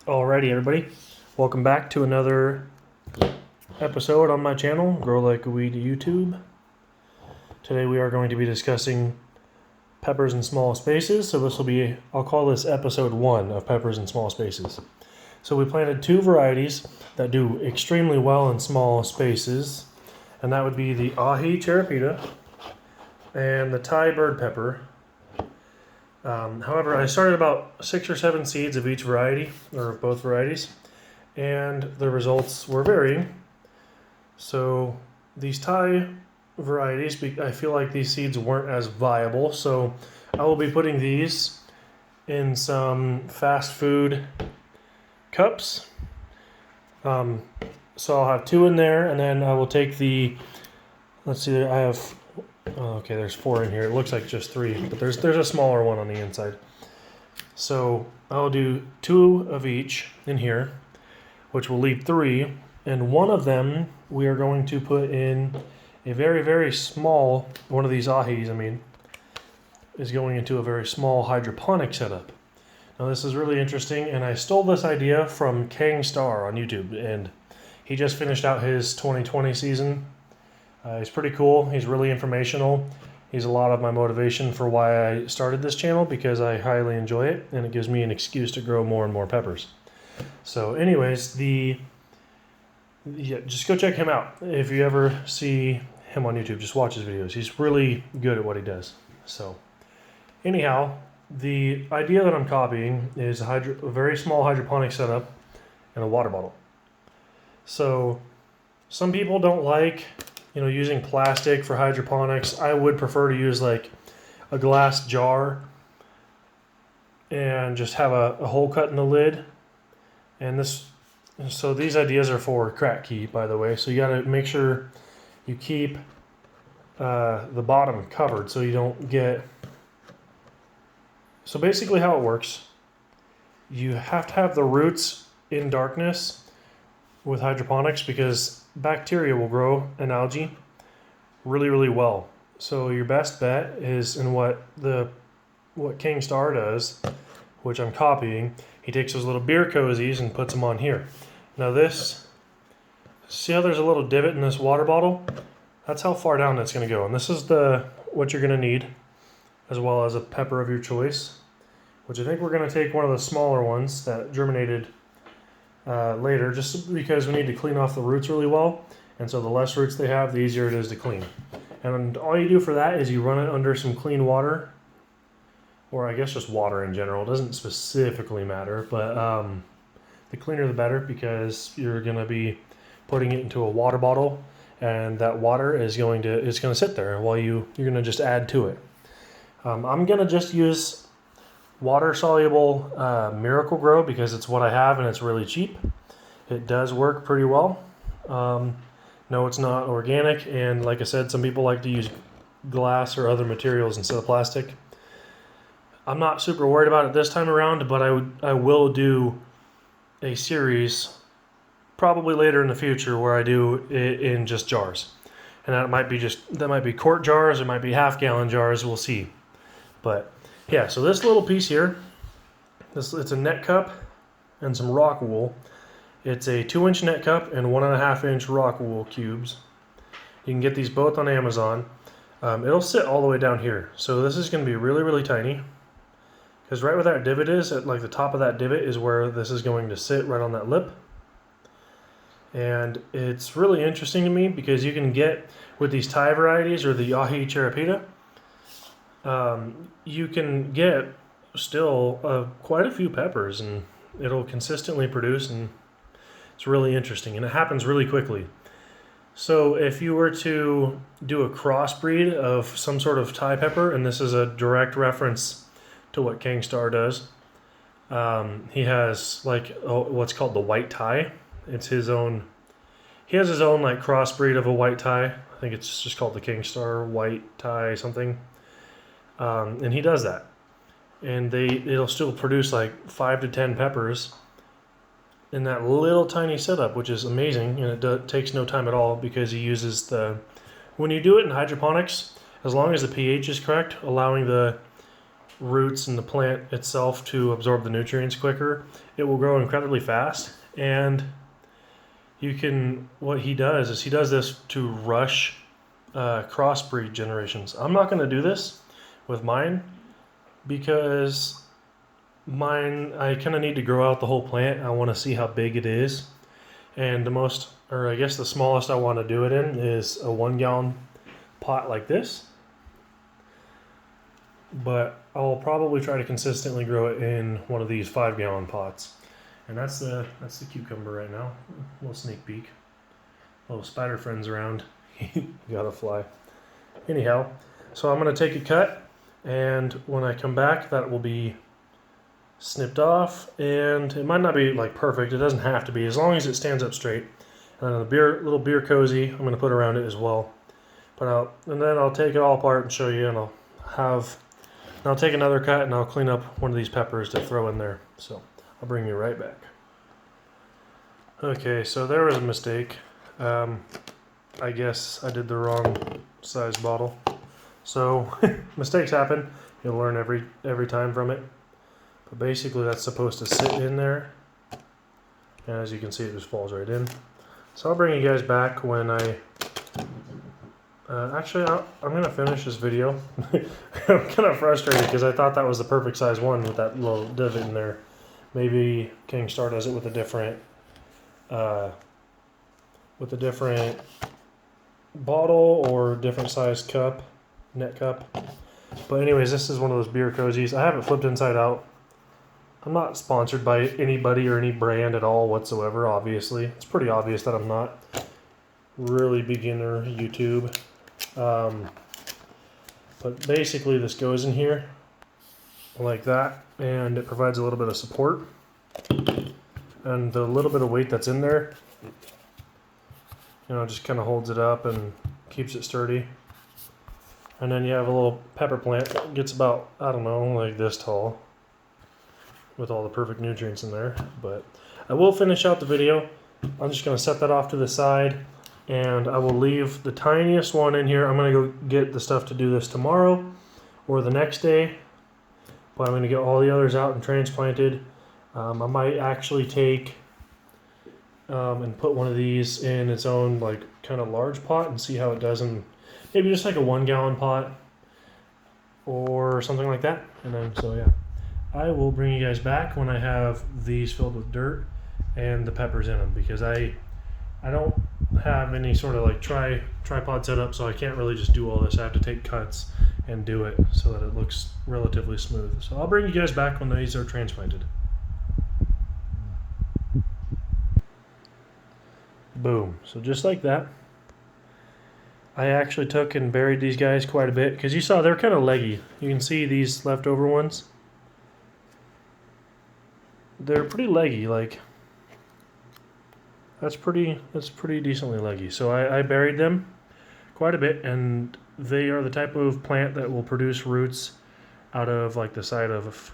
Alrighty, everybody. Welcome back to another episode on my channel, Grow Like a Weed YouTube. Today we are going to be discussing peppers in small spaces. So this will be, I'll call this episode 1 of peppers in small spaces. So we planted two varieties that do extremely well in small spaces, and that would be the Ahi Cherepita and the Thai bird pepper. However, I started about 6 or 7 seeds of each variety, or of both varieties, and the results were varying. So these Thai varieties, I feel like these seeds weren't as viable, so I will be putting these in some fast food cups. So I'll have 2 in there, and then I will take the, let's see, I have, okay, there's 4 in here. It looks like just 3, but there's a smaller one on the inside. So I'll do 2 of each in here, which will leave 3, and one of them we are going to put in a very, very small, one of these ahis, is going into a very small hydroponic setup. Now this is really interesting, and I stole this idea from Kang Star on YouTube, and he just finished out his 2020 season. He's pretty cool. He's really informational. He's a lot of my motivation for why I started this channel, because I highly enjoy it, and it gives me an excuse to grow more and more peppers. So anyways, just go check him out. If you ever see him on YouTube, just watch his videos. He's really good at what he does. So anyhow, the idea that I'm copying is a very small hydroponic setup and a water bottle. So some people don't like, using plastic for hydroponics. I would prefer to use like a glass jar and just have a hole cut in the lid. And so these ideas are for crack key, by the way. So you got to make sure you keep the bottom covered so you don't get. So basically how it works, you have to have the roots in darkness with hydroponics, because bacteria will grow in algae really, really well. So your best bet is in what King Star does, which I'm copying. He takes those little beer cozies and puts them on here. Now see how there's a little divot in this water bottle? That's how far down that's going to go. And this is what you're going to need, as well as a pepper of your choice, which I think we're going to take one of the smaller ones that germinated later, just because we need to clean off the roots really well. And so the less roots they have, the easier it is to clean. And all you do for that is you run it under some clean water, or I guess just water in general. It doesn't specifically matter, but the cleaner the better, because you're going to be putting it into a water bottle, and that water is going to sit there while you're going to just add to it. I'm going to just use water soluble Miracle-Gro, because it's what I have and it's really cheap. It does work pretty well. No, it's not organic, and like I said, some people like to use glass or other materials instead of plastic. I'm not super worried about it this time around, but I will do a series probably later in the future where I do it in just jars. And that might be quart jars, it might be half-gallon jars, we'll see. But yeah, so this little piece here, it's a net cup and some rock wool. It's a 2-inch net cup and 1.5-inch rock wool cubes. You can get these both on Amazon. It'll sit all the way down here. So this is going to be really, really tiny, because right where that divot is, at like the top of that divot, is where this is going to sit, right on that lip. And it's really interesting to me because you can get, with these Thai varieties or the Ahi Cherepita, you can get still quite a few peppers, and it'll consistently produce, and it's really interesting, and it happens really quickly. So if you were to do a crossbreed of some sort of Thai pepper, and this is a direct reference to what Kang Star does, he has what's called the white Thai. It's his own. He has his own like crossbreed of a white Thai. I think it's just called the Kang Star white Thai something. And he does that, and it'll still produce like 5 to 10 peppers in that little tiny setup, which is amazing, and it takes no time at all, because he uses when you do it in hydroponics, as long as the pH is correct, allowing the roots in the plant itself to absorb the nutrients quicker, it will grow incredibly fast. And what he does is he does this to rush crossbreed generations. I'm not going to do this with mine because mine, I kind of need to grow out the whole plant. I want to see how big it is. And the smallest I want to do it in is a 1 gallon pot like this. But I'll probably try to consistently grow it in one of these 5 gallon pots. And that's the cucumber right now. A little sneak peek. Little spider friends around. Got a fly. Anyhow, so I'm going to take a cut, and when I come back, that will be snipped off, and it might not be like perfect. It doesn't have to be, as long as it stands up straight. And then the little beer cozy, I'm going to put around it as well. And then I'll take it all apart and show you, and I'll take another cut and I'll clean up one of these peppers to throw in there. So I'll bring you right back. Okay, so there was a mistake. I guess I did the wrong size bottle. So mistakes happen. You'll learn every time from it. But basically that's supposed to sit in there. And as you can see, it just falls right in. So I'll bring you guys back when I'm going to finish this video. I'm kind of frustrated because I thought that was the perfect size one with that little divot in there. Maybe King Star does it with a different bottle or different size cup, net cup. But anyways, this is one of those beer cozies. I have it flipped inside out. I'm not sponsored by anybody or any brand at all whatsoever, obviously. It's pretty obvious that I'm not. Really beginner YouTube. But basically this goes in here like that, and it provides a little bit of support. And the little bit of weight that's in there, just kind of holds it up and keeps it sturdy. And then you have a little pepper plant that gets about, I don't know, like this tall, with all the perfect nutrients in there. But I will finish out the video. I'm just going to set that off to the side, and I will leave the tiniest one in here. I'm going to go get the stuff to do this tomorrow or the next day, but I'm going to get all the others out and transplanted. I might actually take and put one of these in its own like kind of large pot and see how it does in maybe just like a 1 gallon pot or something like that. And then I will bring you guys back when I have these filled with dirt and the peppers in them, because I don't have any sort of like tripod set up, so I can't really just do all this. I have to take cuts and do it so that it looks relatively smooth. So I'll bring you guys back when these are transplanted. Boom. So just like that. I actually took and buried these guys quite a bit because you saw they're kind of leggy. You can see these leftover ones. They're pretty leggy, like that's pretty decently leggy. So I buried them quite a bit, and they are the type of plant that will produce roots out of like the side of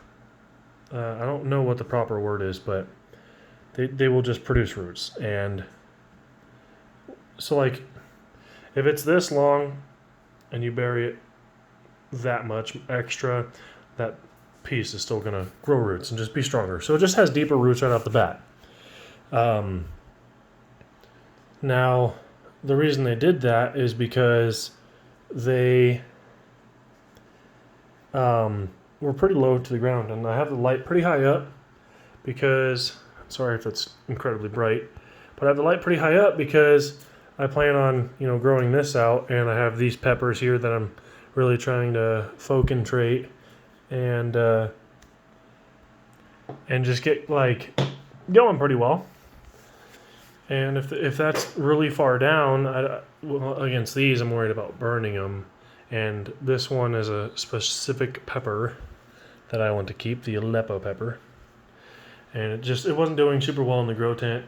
I don't know what the proper word is, but they will just produce roots. And so like if it's this long and you bury it that much extra, that piece is still going to grow roots and just be stronger. So it just has deeper roots right off the bat. Now, the reason they did that is because they were pretty low to the ground, and I have the light pretty high up because, sorry if it's incredibly bright, but I have the light pretty high up because I plan on, growing this out, and I have these peppers here that I'm really trying to concentrate and just get like going pretty well. And if that's really far down, against these, I'm worried about burning them. And this one is a specific pepper that I want to keep, the Aleppo pepper. And it wasn't doing super well in the grow tent,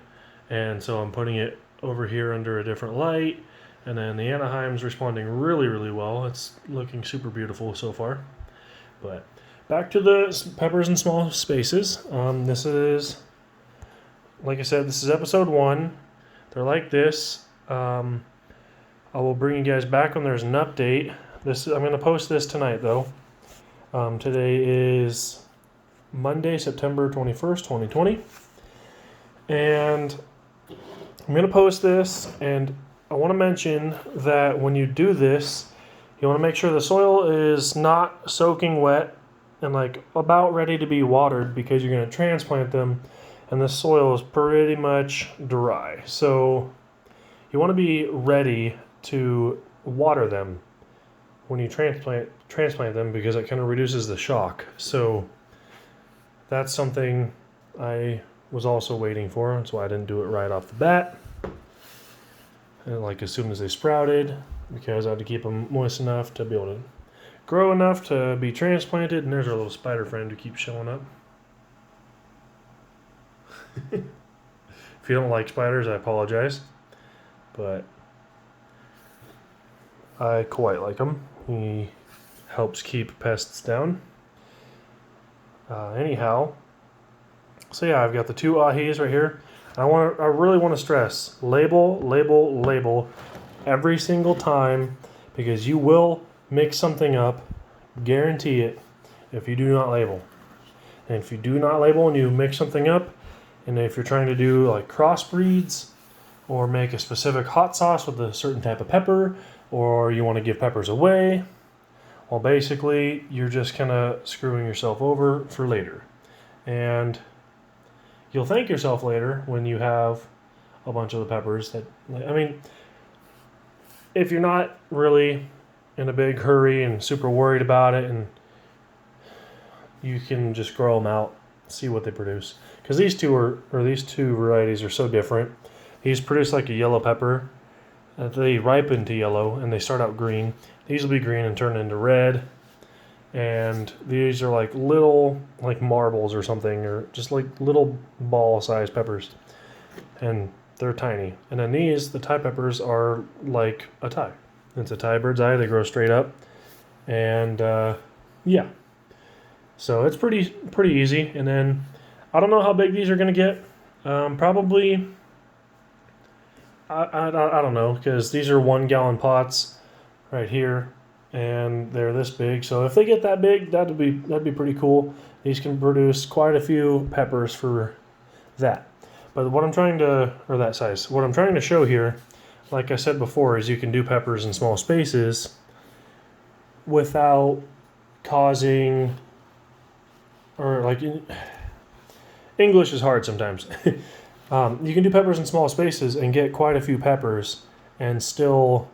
and so I'm putting it over here under a different light. And then the Anaheim's responding really, really well. It's looking super beautiful so far. But back to the peppers in small spaces. This is, like I said, this is episode 1. They're like this. I will bring you guys back when there's an update. I'm going to post this tonight, though. Today is Monday, September 21st, 2020. And I'm going to post this, and I want to mention that when you do this, you want to make sure the soil is not soaking wet and like about ready to be watered, because you're going to transplant them and the soil is pretty much dry. So you want to be ready to water them when you transplant them, because it kind of reduces the shock. So that's something I was also waiting for. That's why I didn't do it right off the bat. And like as soon as they sprouted, because I had to keep them moist enough to be able to grow enough to be transplanted. And there's our little spider friend who keeps showing up. If you don't like spiders, I apologize, but I quite like him. He helps keep pests down. Anyhow, so yeah, I've got the two ahis right here. I really want to stress label, label, label every single time, because you will mix something up, guarantee it, if you do not label. And if you do not label and you mix something up, and if you're trying to do like crossbreeds or make a specific hot sauce with a certain type of pepper, or you want to give peppers away, well, basically you're just kind of screwing yourself over for later. And you'll thank yourself later when you have a bunch of the peppers that, I mean, if you're not really in a big hurry and super worried about it, and you can just grow them out, see what they produce. Because these two varieties are so different. These produce like a yellow pepper. They ripen to yellow and they start out green. These will be green and turn into red. And these are like little, like marbles or something, or just like little ball-sized peppers. And they're tiny. And then these, the Thai peppers, are like a Thai. It's a Thai bird's eye. They grow straight up. And yeah. So it's pretty easy. And then I don't know how big these are going to get. Probably, I don't know, because these are 1 gallon pots right here, and they're this big. So if they get that big, that'd be pretty cool. These can produce quite a few peppers for that. But what I'm trying to, or that size, what I'm trying to show here, like I said before, is you can do peppers in small spaces without causing, or like, English is hard sometimes. You can do peppers in small spaces and get quite a few peppers and still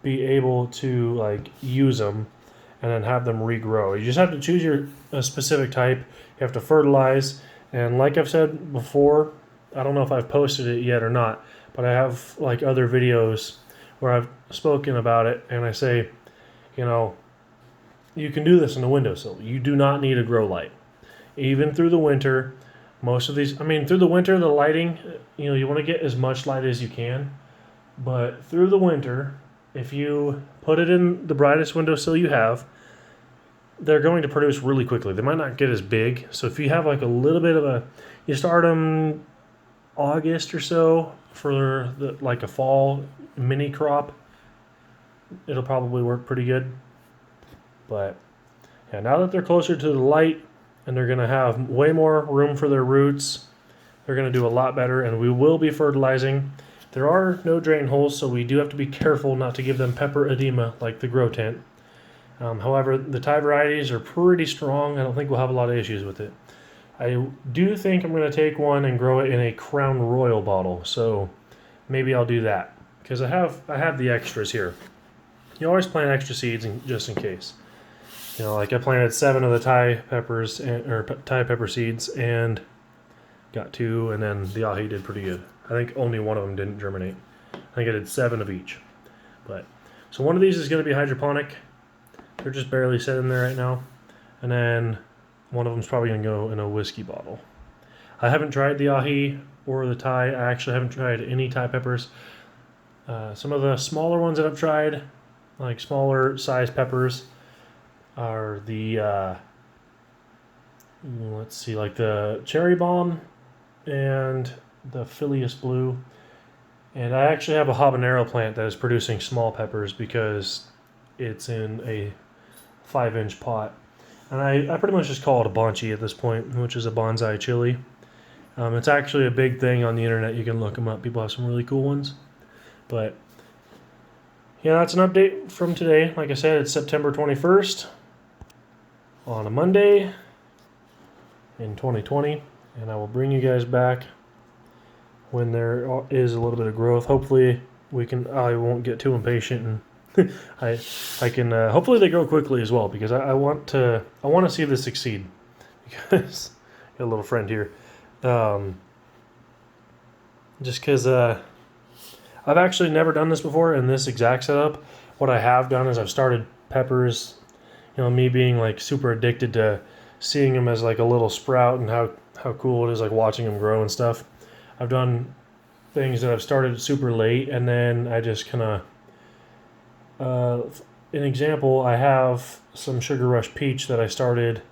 be able to like use them and then have them regrow. You just have to choose a specific type. You have to fertilize. And like I've said before, I don't know if I've posted it yet or not, but I have like other videos where I've spoken about it, and I say, you know, you can do this in the windowsill. You do not need a grow light. Even through the winter, most of these, through the winter, the lighting, you want to get as much light as you can. But through the winter, if you put it in the brightest windowsill you have, they're going to produce really quickly. They might not get as big. So if you have like a little bit of you start them August or so for like a fall mini crop, it'll probably work pretty good. But yeah, now that they're closer to the light, and they're going to have way more room for their roots, they're going to do a lot better, and we will be fertilizing. There are no drain holes, so we do have to be careful not to give them pepper edema like the Grow Tent. However, the Thai varieties are pretty strong. I don't think we'll have a lot of issues with it. I do think I'm going to take one and grow it in a Crown Royal bottle, so maybe I'll do that, because I have the extras here. You always plant extra seeds just in case. Like I planted 7 of the Thai peppers, or Thai pepper seeds, and got 2, and then the ahi did pretty good. I think only one of them didn't germinate. I think I did 7 of each. So one of these is going to be hydroponic. They're just barely sitting there right now. And then one of them is probably going to go in a whiskey bottle. I haven't tried the ahi or the Thai. I actually haven't tried any Thai peppers. Some of the smaller ones that I've tried, like smaller size peppers, are the like the cherry bomb and the Phileas blue. And I actually have a habanero plant that is producing small peppers because it's in a 5-inch pot. And I pretty much just call it a bonchi at this point, which is a bonsai chili. It's actually a big thing on the internet. You can look them up. People have some really cool ones. But yeah, that's an update from today. Like I said, it's September 21st on a Monday in 2020. And I will bring you guys back when there is a little bit of growth. Hopefully I won't get too impatient, and I can hopefully they grow quickly as well, because I want to see this succeed. Because got a little friend here, just because I've actually never done this before in this exact setup. What I have done is I've started peppers, me being like super addicted to seeing them as like a little sprout, and how cool it is, like watching them grow and stuff. I've done things that I've started super late, and then I just kind of, an example, I have some Sugar Rush Peach that I started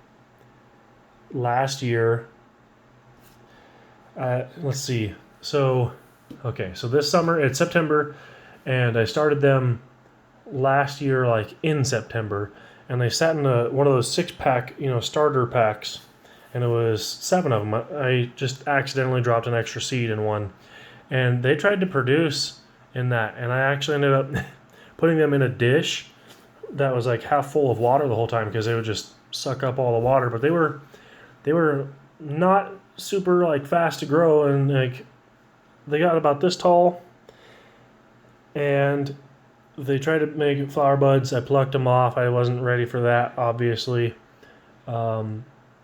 last year. Let's see. So this summer, it's September, and I started them last year, like in September, and they sat in one of those 6-pack, starter packs, and it was 7 of them. I just accidentally dropped an extra seed in one, and they tried to produce in that, and I actually ended up putting them in a dish that was like half full of water the whole time, because they would just suck up all the water. But they were not super like fast to grow, and like they got about this tall, and they tried to make flower buds. I plucked them off. I wasn't ready for that, obviously.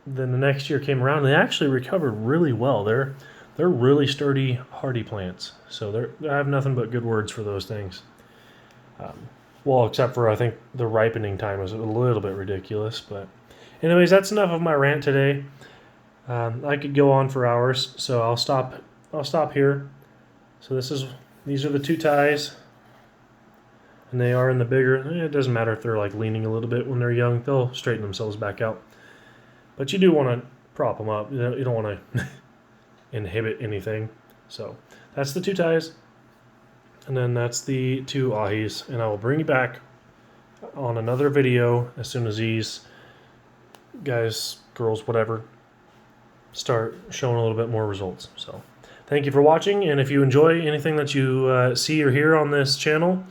Then the next year came around, and they actually recovered really well. They're really sturdy, hardy plants. So I have nothing but good words for those things. Well, except for I think the ripening time is a little bit ridiculous. But anyways, that's enough of my rant today. I could go on for hours, so I'll stop here. So these are the 2 ties, and they are in the bigger. It doesn't matter if they're like leaning a little bit when they're young; they'll straighten themselves back out. But you do want to prop them up. You don't want to inhibit anything. So that's the 2 ties. And then that's the 2 ahis. And I will bring you back on another video as soon as these guys, girls, whatever, start showing a little bit more results. So thank you for watching. And if you enjoy anything that you see or hear on this channel,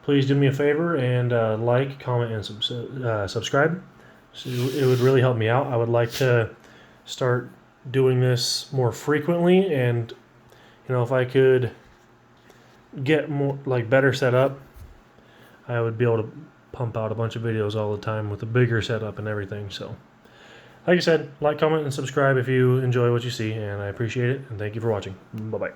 please do me a favor and like, comment, and subscribe. So it would really help me out. I would like to start doing this more frequently, and if I could get more better set up, I would be able to pump out a bunch of videos all the time with a bigger setup and everything. So like I said, like, comment, and subscribe if you enjoy what you see, and I appreciate it, and thank you for watching. Bye bye.